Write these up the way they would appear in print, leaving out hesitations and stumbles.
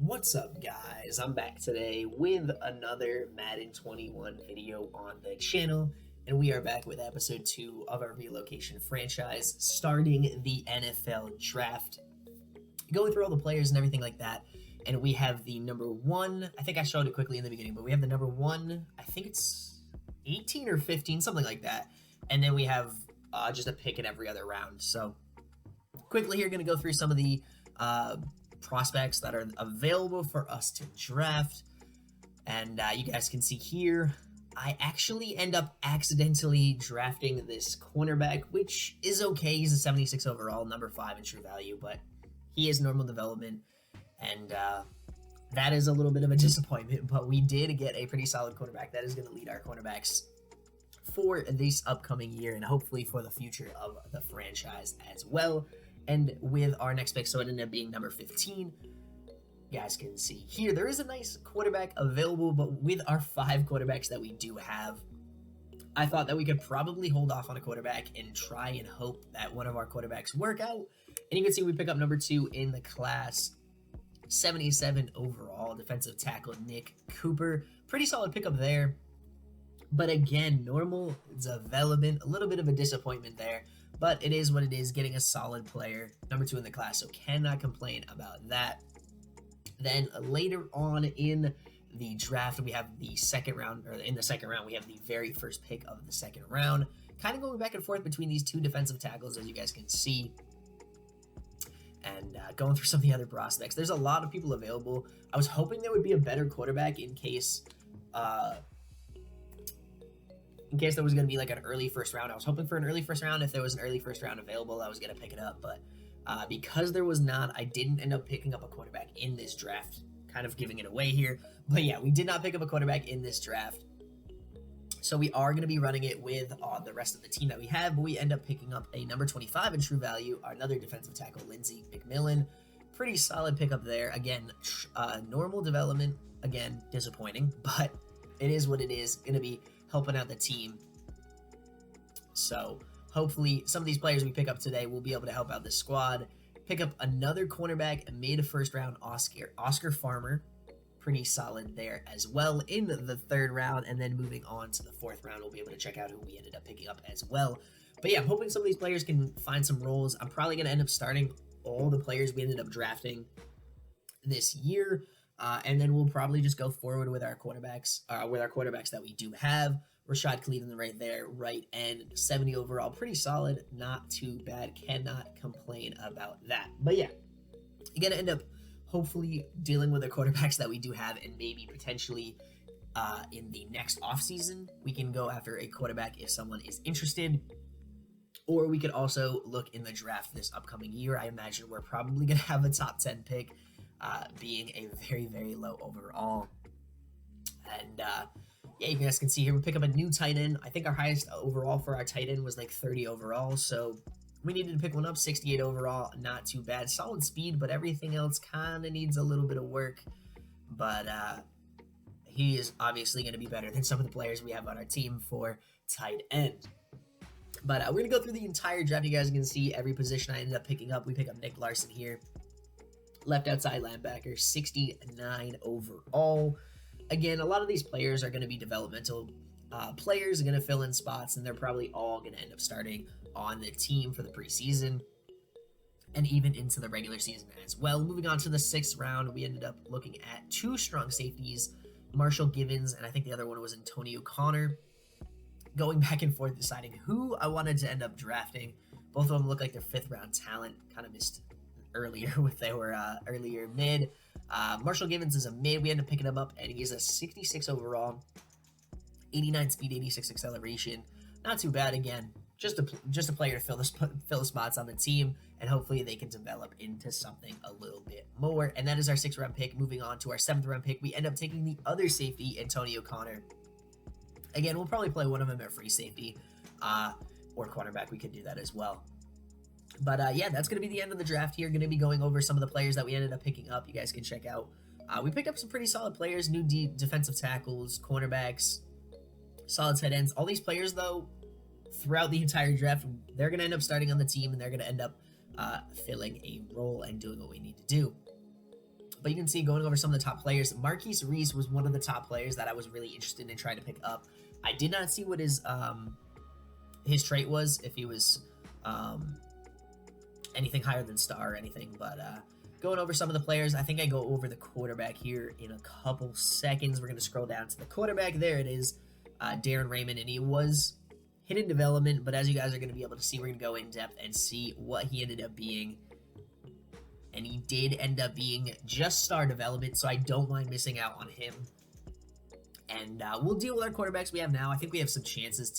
What's up, guys? I'm back today with another Madden 21 video on the channel, and we are back with episode 2 of our relocation franchise, starting the NFL draft, going through all the players and everything like that. And we have the number 1, I think I showed it quickly in the beginning, but we have the number 1, I think it's 18 or 15, something like that. And then we have just a pick in every other round. So quickly here, going to go through some of the prospects that are available for us to draft. And you guys can see here, I actually end up accidentally drafting this cornerback, which is okay. He's a 76 overall, number 5 in true value, but he is normal development. And that is a little bit of a disappointment, but we did get a pretty solid cornerback that is going to lead our cornerbacks for this upcoming year and hopefully for the future of the franchise as well. And with our next pick, so it ended up being number 15. You guys can see here, there is a nice quarterback available, but with our 5 quarterbacks that we do have, I thought that we could probably hold off on a quarterback and try and hope that one of our quarterbacks work out. And you can see we pick up number 2 in the class, 77 overall, defensive tackle Nick Cooper. Pretty solid pickup there. But again, normal development, a little bit of a disappointment there, but it is what it is, getting a solid player, number 2 in the class, so cannot complain about that. Then later on in the draft, we have the second round, or in the second round, we have the very first pick of the second round, kind of going back and forth between these 2 defensive tackles, as you guys can see. And going through some of the other prospects, there's a lot of people available. I was hoping there would be a better quarterback in case there was going to be like an early first round. I was hoping for an early first round. If there was an early first round available, I was going to pick it up. But because there was not, I didn't end up picking up a quarterback in this draft. Kind of giving it away here. But yeah, we did not pick up a quarterback in this draft. So we are going to be running it with the rest of the team that we have. But we end up picking up a number 25 in true value, another defensive tackle, Lindsey McMillan. Pretty solid pickup there. Again, normal development. Again, disappointing. But it is what it is. Going to be helping out the team. So hopefully some of these players we pick up today will be able to help out the squad. Pick up another cornerback, made first round Oscar Farmer. Pretty solid there as well in the 3rd round. And then moving on to the 4th round, we'll be able to check out who we ended up picking up as well. But yeah, I'm hoping some of these players can find some roles. I'm probably going to end up starting all the players we ended up drafting this year. And then we'll probably just go forward with our quarterbacks, that we do have. Rashad Cleveland right there, right end, 70 overall, pretty solid, not too bad, cannot complain about that. But yeah, you're going to end up hopefully dealing with the quarterbacks that we do have, and maybe potentially in the next offseason, we can go after a quarterback if someone is interested. Or we could also look in the draft this upcoming year. I imagine we're probably going to have a top 10 pick, being a very, very low overall. And yeah, you guys can see here we pick up a new tight end. I think our highest overall for our tight end was like 30 overall. So we needed to pick one up, 68 overall. Not too bad. Solid speed, but everything else kind of needs a little bit of work. But he is obviously going to be better than some of the players we have on our team for tight end. But we're going to go through the entire draft. You guys can see every position I ended up picking up. We pick up Nick Larson here. Left outside linebacker, 69 overall. Again, a lot of these players are going to be developmental players, are going to fill in spots, and they're probably all going to end up starting on the team for the preseason and even into the regular season as well. Moving on to the 6th round, we ended up looking at 2 strong safeties, Marshall Givens, and I think the other one was Antonio Connor. Going back and forth, deciding who I wanted to end up drafting. Both of them look like they're 5th round talent. Kind of missed earlier if they were earlier mid. Marshall Givens is a mid. We ended up picking him up, and he's a 66 overall, 89 speed, 86 acceleration. Not too bad. Again, just a player to fill the spots on the team, and hopefully they can develop into something a little bit more. And that is our 6th round pick. Moving on to our 7th round pick, we end up taking the other safety, Antonio Connor. Again, we'll probably play one of them at free safety or cornerback. We could do that as well. But yeah, that's going to be the end of the draft here. Going to be going over some of the players that we ended up picking up. You guys can check out. We picked up some pretty solid players, new defensive tackles, cornerbacks, solid tight ends. All these players, though, throughout the entire draft, they're going to end up starting on the team, and they're going to end up filling a role and doing what we need to do. But you can see, going over some of the top players, Marquise Reese was one of the top players that I was really interested in trying to pick up. I did not see what his trait was, if he was anything higher than star or anything. But going over some of the players, I think I go over the quarterback here in a couple seconds. We're going to scroll down to the quarterback. There it is, Darren Raymond, and he was hidden development, but as you guys are going to be able to see, we're going to go in depth and see what he ended up being. And he did end up being just star development, so I don't mind missing out on him. And we'll deal with our quarterbacks we have now. I think we have some chances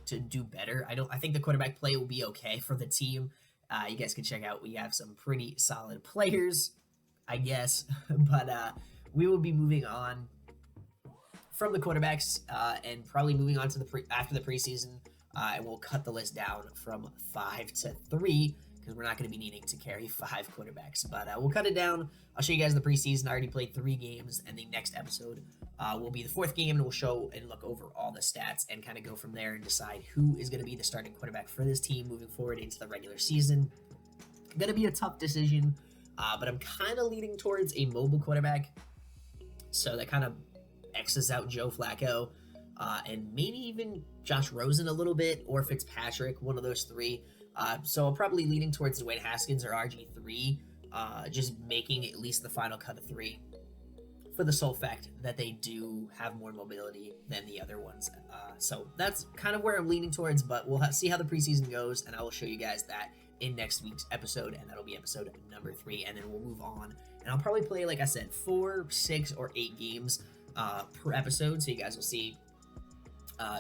to do better. I think the quarterback play will be okay for the team. You guys can check out, we have some pretty solid players, I guess. But we will be moving on from the quarterbacks and probably moving on to after the preseason. And we'll cut the list down from 5 to 3. Because we're not going to be needing to carry 5 quarterbacks. But we'll cut it down. I'll show you guys the preseason. I already played 3 games, and the next episode will be the 4th game, and we'll show and look over all the stats and kind of go from there and decide who is going to be the starting quarterback for this team moving forward into the regular season. Going to be a tough decision, but I'm kind of leaning towards a mobile quarterback. So that kind of X's out Joe Flacco, and maybe even Josh Rosen a little bit, or Fitzpatrick, one of those 3. So I'm probably leaning towards Dwayne Haskins or RG3, just making at least the final cut of 3 for the sole fact that they do have more mobility than the other ones. So that's kind of where I'm leaning towards, but we'll see how the preseason goes, and I will show you guys that in next week's episode, and that'll be episode number 3, and then we'll move on. And I'll probably play, like I said, 4, 6, or 8 games per episode, so you guys will see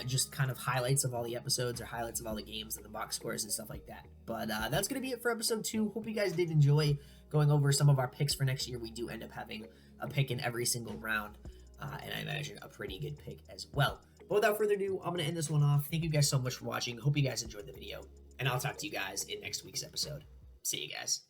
just kind of highlights of all the episodes or highlights of all the games and the box scores and stuff like that. But that's going to be it for episode 2. Hope you guys did enjoy going over some of our picks for next year. We do end up having a pick in every single round, and I imagine a pretty good pick as well. But without further ado, I'm going to end this one off. Thank you guys so much for watching. Hope you guys enjoyed the video, and I'll talk to you guys in next week's episode. See you guys.